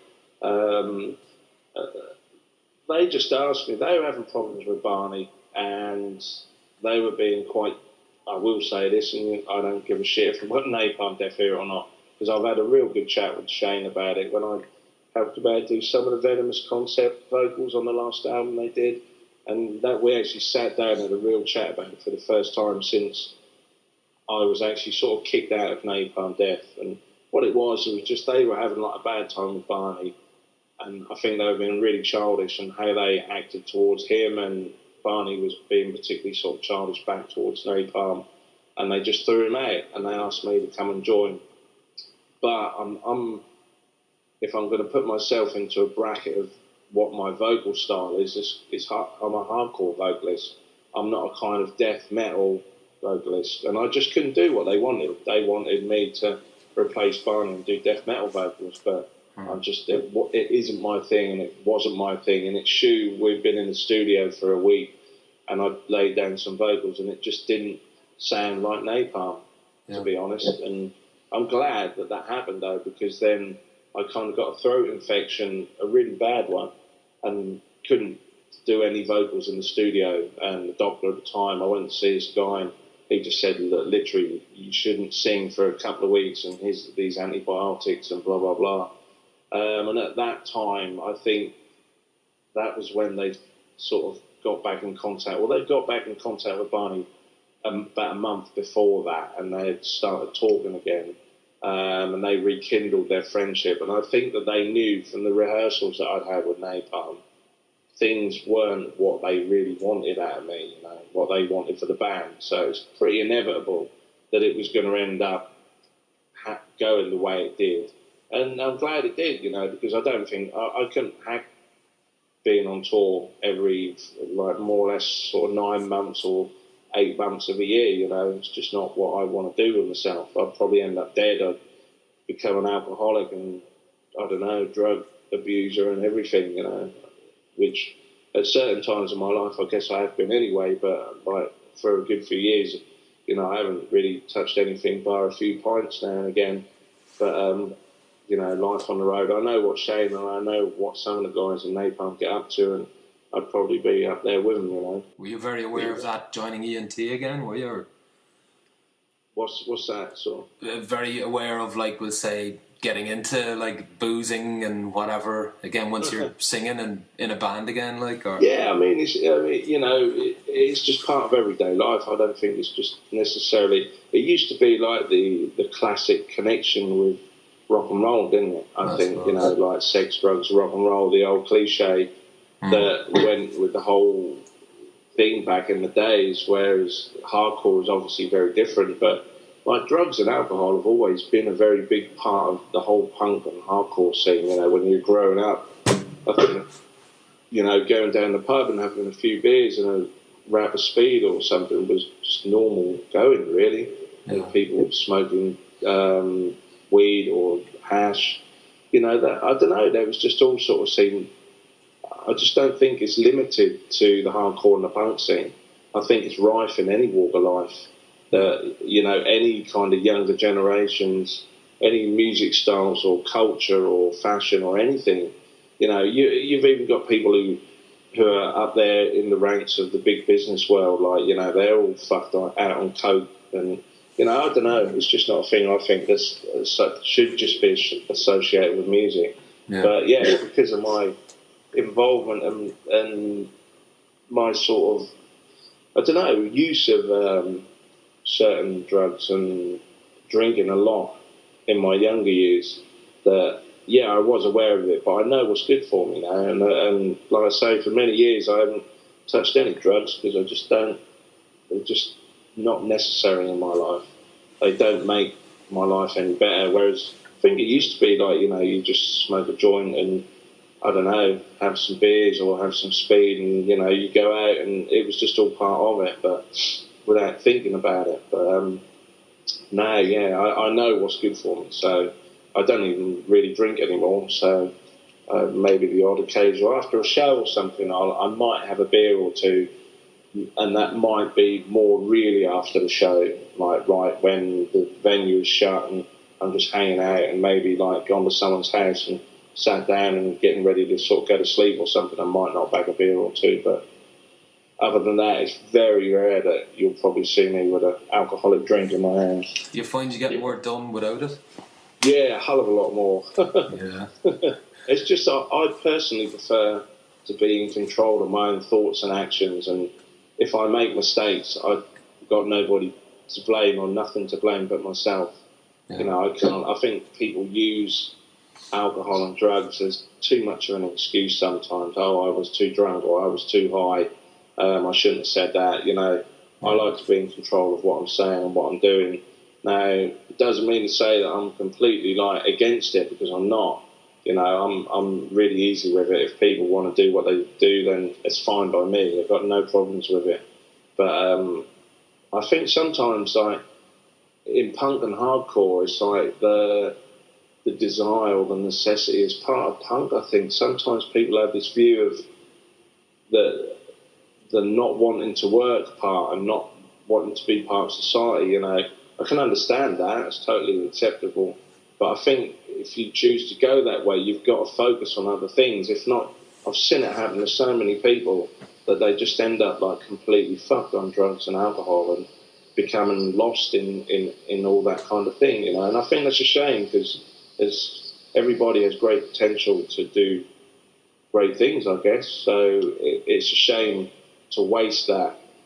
they just asked me, they were having problems with Barney, and they were being quite, I will say this, and I don't give a shit if it wasn't Napalm Death here or not, because I've had a real good chat with Shane about it when I helped about do some of the Venomous concept vocals on the last album they did, and that we actually sat down and had a real chat about it for the first time since I was actually sort of kicked out of Napalm Death. And what it was just they were having like a bad time with Barney, and I think they were being really childish in how they acted towards him, and Barney was being particularly sort of childish back towards Napalm, and they just threw him out, and they asked me to come and join. But I'm if I'm going to put myself into a bracket of what my vocal style is I'm a hardcore vocalist. I'm not a kind of death metal vocalist, and I just couldn't do what they wanted. They wanted me to replace Barney and do death metal vocals, but I'm just, it isn't my thing, and it wasn't my thing. And it's Shu, we've been in the studio for a week, and I laid down some vocals, and it just didn't sound like Napalm, to be honest. And I'm glad that happened, though, because then I kind of got a throat infection, a really bad one, and couldn't do any vocals in the studio. And the doctor at the time, I went to see this guy, and he just said that literally you shouldn't sing for a couple of weeks, and here's these antibiotics and blah, blah, blah. And at that time, I think that was when they sort of got back in contact. Well, they got back in contact with Barney about a month before that, and they had started talking again. And they rekindled their friendship. And I think that they knew from the rehearsals that I'd had with Napalm, things weren't what they really wanted out of me, you know, what they wanted for the band. So it's pretty inevitable that it was going to end up going the way it did. And I'm glad it did, you know, because I don't think I couldn't hack being on tour every, like, more or less sort of 9 months or 8 months of a year, you know. It's just not what I want to do with myself. I'd probably end up dead. I'd become an alcoholic and, I don't know, drug abuser and everything, you know, which at certain times in my life I guess I have been anyway, but like for a good few years, you know, I haven't really touched anything bar a few pints now and again. But, you know, life on the road, I know what Shane and I know what some of the guys in Napalm get up to, and I'd probably be up there with them, you know. Were you very aware of that, joining ENT again, were you? Or? What's that, sort of? Very aware of, like, we'll say, getting into, like, boozing and whatever, again, once you're singing and in a band again, like? Or? Yeah, I mean, you know, it's just part of everyday life. I don't think it's just necessarily... It used to be like the classic connection with rock and roll, didn't it? I think, you know, like sex, drugs, rock and roll, the old cliche that went with the whole thing back in the days, whereas hardcore is obviously very different, but like drugs and alcohol have always been a very big part of the whole punk and hardcore scene. You know, when you're growing up, I think, you know, going down the pub and having a few beers and a rap of speed or something was just normal going, really. And people smoking weed or hash, you know, that, I don't know, there was just all sort of scene. I just don't think it's limited to the hardcore and the punk scene. I think it's rife in any walk of life. That, you know, any kind of younger generations, any music styles or culture or fashion or anything, you know, you've even got people who are up there in the ranks of the big business world, like, you know, they're all fucked out on coke and, you know, I don't know, it's just not a thing I think that should just be associated with music. Yeah. But yeah, because of my involvement and my sort of, I don't know, use of certain drugs and drinking a lot in my younger years, that, yeah, I was aware of it, but I know what's good for me now. And like I say, for many years I haven't touched any drugs because I just don't, they're just not necessary in my life. They don't make my life any better. Whereas I think it used to be like, you know, you just smoke a joint and, I don't know, have some beers or have some speed and, you know, you go out and it was just all part of it, but without thinking about it. But now, yeah, I know what's good for me, so I don't even really drink anymore. So maybe the odd occasion, or after a show or something, I might have a beer or two, and that might be more really after the show, like right when the venue is shut and I'm just hanging out and maybe like gone to someone's house and sat down and getting ready to sort of go to sleep or something. I might not bag a beer or two, but other than that, it's very rare that you'll probably see me with an alcoholic drink in my hand. Do you find you get more done without it? Yeah, a hell of a lot more. Yeah. It's just I personally prefer to be in control of my own thoughts and actions, and if I make mistakes, I've got nobody to blame or nothing to blame but myself. Yeah. You know, I think people use alcohol and drugs as too much of an excuse sometimes. Oh, I was too drunk or I was too high. I shouldn't have said that. You know, I like to be in control of what I'm saying and what I'm doing. Now, it doesn't mean to say that I'm completely like against it, because I'm not. You know, I'm really easy with it. If people want to do what they do, then it's fine by me. I've got no problems with it. But I think sometimes, like in punk and hardcore, it's like the desire or the necessity is part of punk. I think sometimes people have this view of the not wanting to work part and not wanting to be part of society. You know, I can understand that. It's totally acceptable. But I think if you choose to go that way, you've got to focus on other things. If not, I've seen it happen to so many people that they just end up like completely fucked on drugs and alcohol and becoming lost in all that kind of thing, you know. And I think that's a shame, because everybody has great potential to do great things, I guess. So it's a shame to waste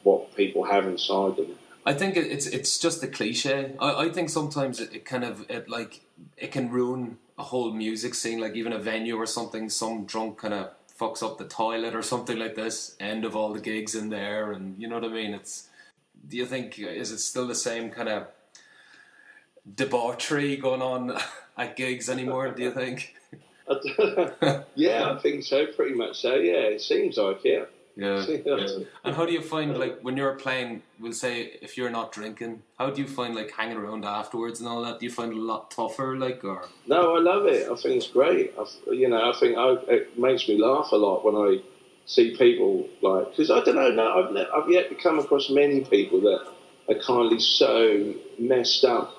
what people have inside them. I think it's just a cliche. I think sometimes it can ruin a whole music scene, like even a venue or something. Some drunk kind of fucks up the toilet or something like this. End of all the gigs in there, and you know what I mean. Do you think, is it still the same kind of debauchery going on at gigs anymore? Do you think? Yeah, I think so. Pretty much so. Yeah, it seems like it. Yeah. And how do you find, like, when you're playing, we'll say, if you're not drinking, how do you find, like, hanging around afterwards and all that? Do you find it a lot tougher, like, or? No, I love it. I think it's great. I think it makes me laugh a lot when I see people, like, because I don't know, no, I've yet to come across many people that are kind of so messed up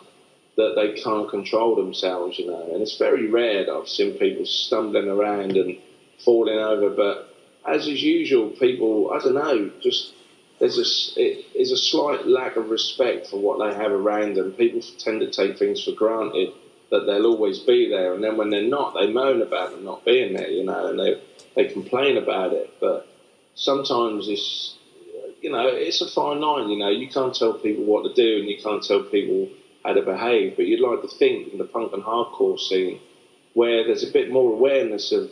that they can't control themselves, you know. And it's very rare that I've seen people stumbling around and falling over, but as is usual, people, I don't know, just there's a slight lack of respect for what they have around them. People tend to take things for granted, that they'll always be there, and then when they're not, they moan about them not being there, you know, and they complain about it. But sometimes it's, you know, it's a fine line, you know. You can't tell people what to do and you can't tell people how to behave, but you'd like to think in the punk and hardcore scene, where there's a bit more awareness of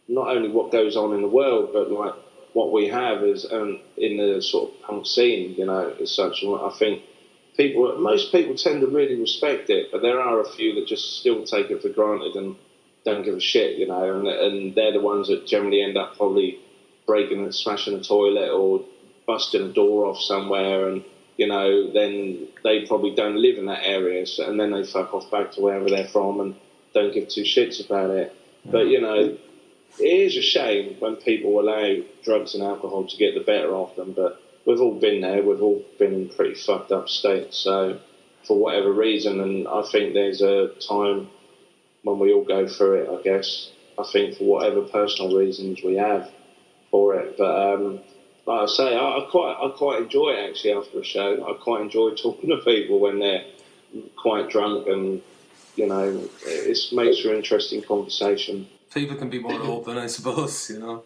not only what goes on in the world, but like what we have is in the sort of punk scene, you know, as such. And I think most people tend to really respect it, but there are a few that just still take it for granted and don't give a shit, you know, and they're the ones that generally end up probably breaking and smashing a toilet or busting a door off somewhere, and, you know, then they probably don't live in that area, so, and then they fuck off back to wherever they're from and don't give two shits about it. But, you know, it is a shame when people allow drugs and alcohol to get the better of them, but we've all been there, we've all been in pretty fucked up states, so for whatever reason, and I think there's a time when we all go through it, I guess. I think for whatever personal reasons we have for it, but like I say, I quite enjoy it actually after a show. I quite enjoy talking to people when they're quite drunk, and, you know, it makes for an interesting conversation. People can be more open, I suppose, you know.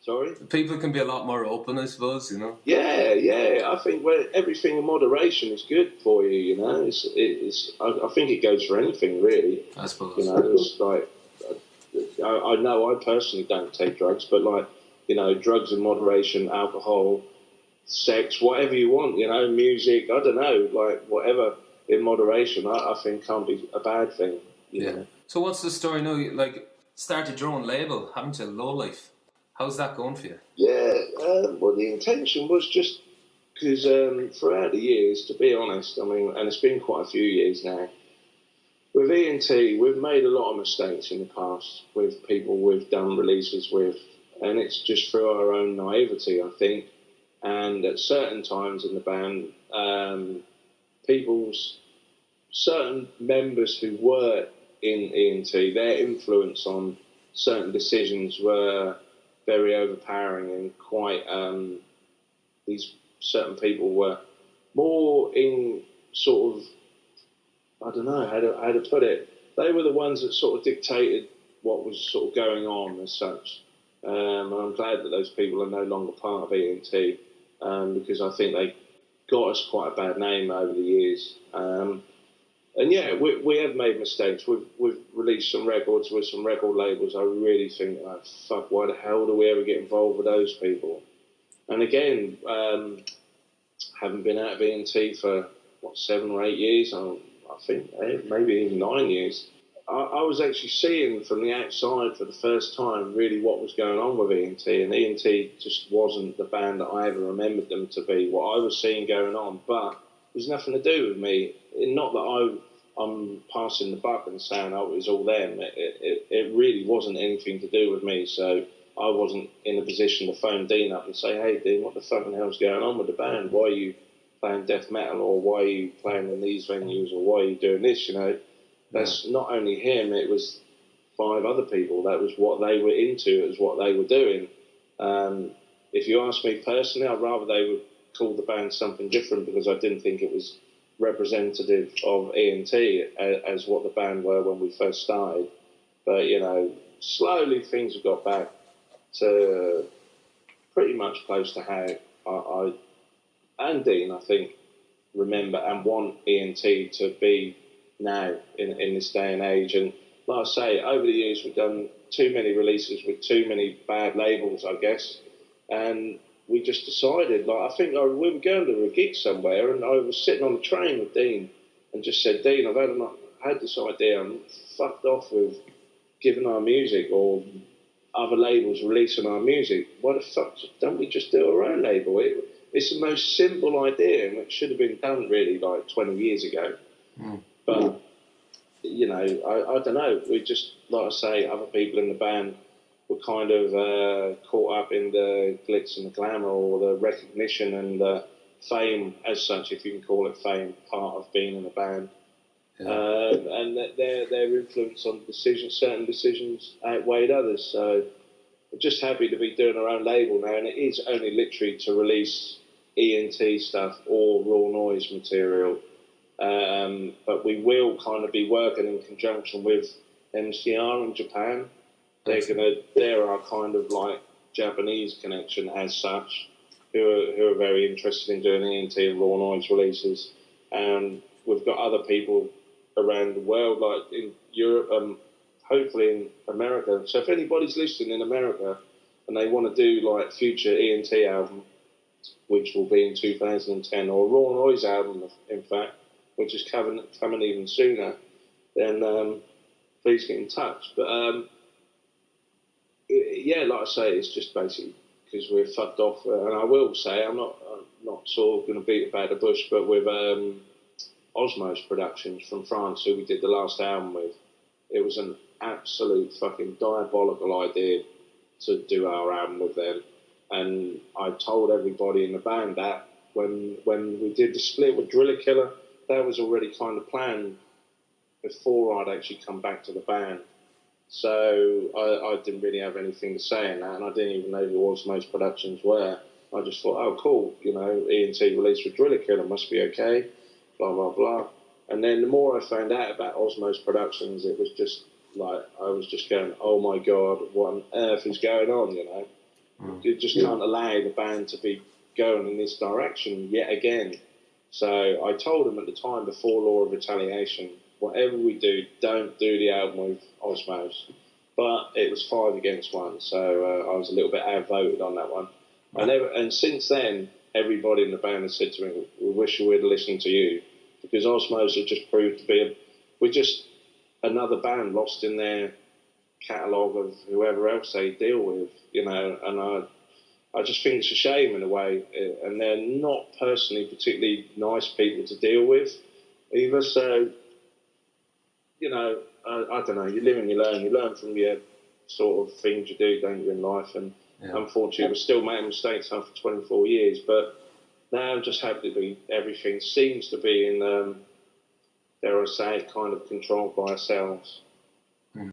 Sorry? People can be a lot more open, I suppose, you know. Yeah. I think everything in moderation is good for you, you know. I think it goes for anything, really. I suppose. You know, it's like, I know I personally don't take drugs, but, like, you know, drugs in moderation, alcohol, sex, whatever you want, you know, music, I don't know, like, whatever in moderation, I think can't be a bad thing. You know? So what's the story now? You, like, started your own label, haven't you? Low Life. How's that going for you? Yeah, well, the intention was just because throughout the years, to be honest, I mean, and it's been quite a few years now, with E&T, we've made a lot of mistakes in the past with people we've done releases with, and it's just through our own naivety, I think. And at certain times in the band, certain members who were in E&T, their influence on certain decisions were very overpowering, and quite, these certain people were more in sort of, I don't know how to put it. They were the ones that sort of dictated what was sort of going on as such. And I'm glad that those people are no longer part of E&T, because I think they got us quite a bad name over the years. And yeah, we have made mistakes. We've released some records with some record labels. I really think, oh, fuck, why the hell do we ever get involved with those people? And again, haven't been out of E&T for, 7 or 8 years? I think maybe even 9 years. I was actually seeing from the outside for the first time really what was going on with E&T, and E&T just wasn't the band that I ever remembered them to be, what I was seeing going on, but it was nothing to do with me. Not that I'm passing the buck and saying, oh, it was all them. It really wasn't anything to do with me, so I wasn't in a position to phone Dean up and say, hey, Dean, what the fucking hell's going on with the band? Why are you playing death metal, or why are you playing in these venues, or why are you doing this, you know? That's not only him, it was 5 other people. That was what they were into, it was what they were doing. If you ask me personally, I'd rather they would call the band something different, because I didn't think it was representative of E&T as what the band were when we first started. But, you know, slowly things have got back to pretty much close to how I and Dean, I think, remember and want E&T to be now in this day and age. And like I say, over the years we've done too many releases with too many bad labels, I guess, and we just decided, like, I think we were going to a gig somewhere, and I was sitting on the train with Dean and just said, Dean, I've had this idea, I'm fucked off with giving our music or other labels releasing our music. Why the fuck don't we just do our own label? It's the most simple idea, and it should have been done really like 20 years ago. But, you know, I don't know. We just, like I say, other people in the band were kind of caught up in the glitz and the glamour, or the recognition and the fame, as such, if you can call it fame, part of being in a band. Yeah. And their influence on certain decisions outweighed others. So we're just happy to be doing our own label now, and it is only literally to release E&T stuff or raw noise material. But we will kind of be working in conjunction with MCR in Japan. They're our kind of like Japanese connection as such, who are very interested in doing E&T and raw noise releases. And we've got other people around the world, like in Europe, hopefully in America. So if anybody's listening in America and they want to do like future E&T album, which will be in 2010, or a Raw Noise album, in fact, which is coming even sooner, then please get in touch. But yeah, like I say, it's just basically because we're fucked off. And I will say, I'm not sort of going to beat about the bush, but with Osmos Productions from France, who we did the last album with, it was an absolute fucking diabolical idea to do our album with them. And I told everybody in the band that when we did the split with Driller Killer, that was already kind of planned before I'd actually come back to the band. So I didn't really have anything to say in that, and I didn't even know who Osmos Productions were. I just thought, oh, cool, you know, ENT released with Driller Killer, must be okay, blah, blah, blah. And then the more I found out about Osmos Productions, it was just like, I was just going, oh my God, what on earth is going on, you know? You just can't allow the band to be going in this direction yet again. So I told them at the time, before Law of Retaliation, whatever we do, don't do the album with Osmos. But it was 5 against 1, so I was a little bit outvoted on that one. And since then, everybody in the band has said to me, we wish we would have listened to you, because Osmos have just proved to be we're just another band lost in their catalogue of whoever else they deal with, you know, and I just think it's a shame in a way, and they're not personally particularly nice people to deal with either, so, you know, I don't know, you live and you learn from your sort of things you do, don't you, in life, and unfortunately we're still making mistakes after 24 years, but now I'm just happy that everything seems to be in, dare I say, kind of controlled by ourselves. I'm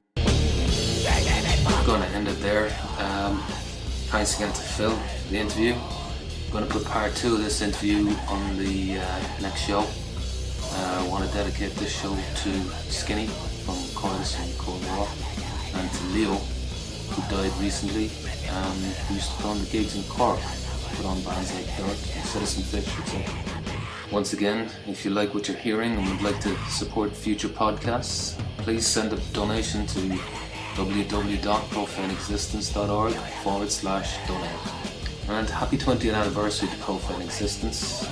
going to end it there. Thanks again to Phil for the interview. I'm going to put part 2 of this interview on the next show. I want to dedicate this show to Skinny from Coitus and Coldwar, and to Leo, who died recently, who used to put on the gigs in Cork, put on bands like Dirt and Citizen Fish, etc. Once again, if you like what you're hearing and would like to support future podcasts, please send a donation to www.profaneexistence.org/donate. And happy 20th anniversary to Profane Existence,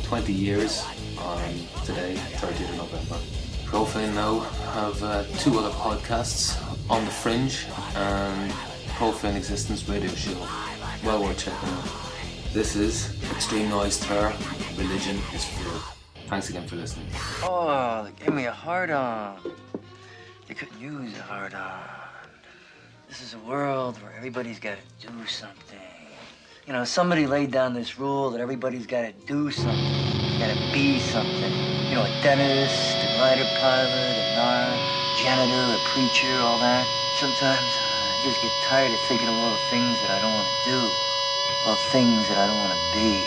20 years on today, 30th of November. Profane now have 2 other podcasts, On the Fringe and Profane Existence Radio Show. Well worth checking out. This is Extreme Noise Terror, Religion is Fear. Thanks again for listening. Oh, they gave me a hard-on. They couldn't use a hard-on. This is a world where everybody's got to do something. You know, somebody laid down this rule that everybody's got to do something. Got to be something. You know, a dentist, a glider pilot, a narc, janitor, a preacher, all that. Sometimes I just get tired of thinking of all the things that I don't want to do. All things that I don't want to be.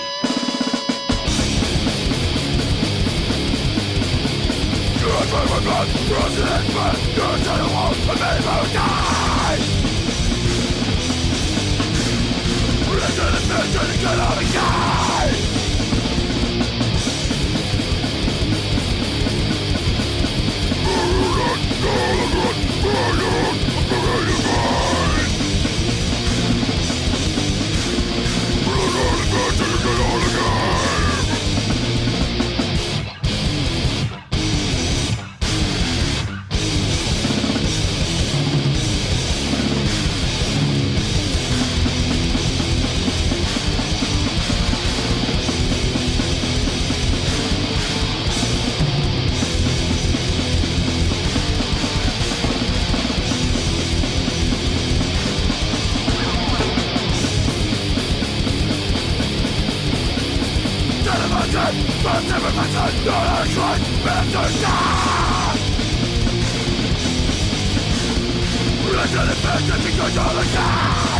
Religion is because you're the God.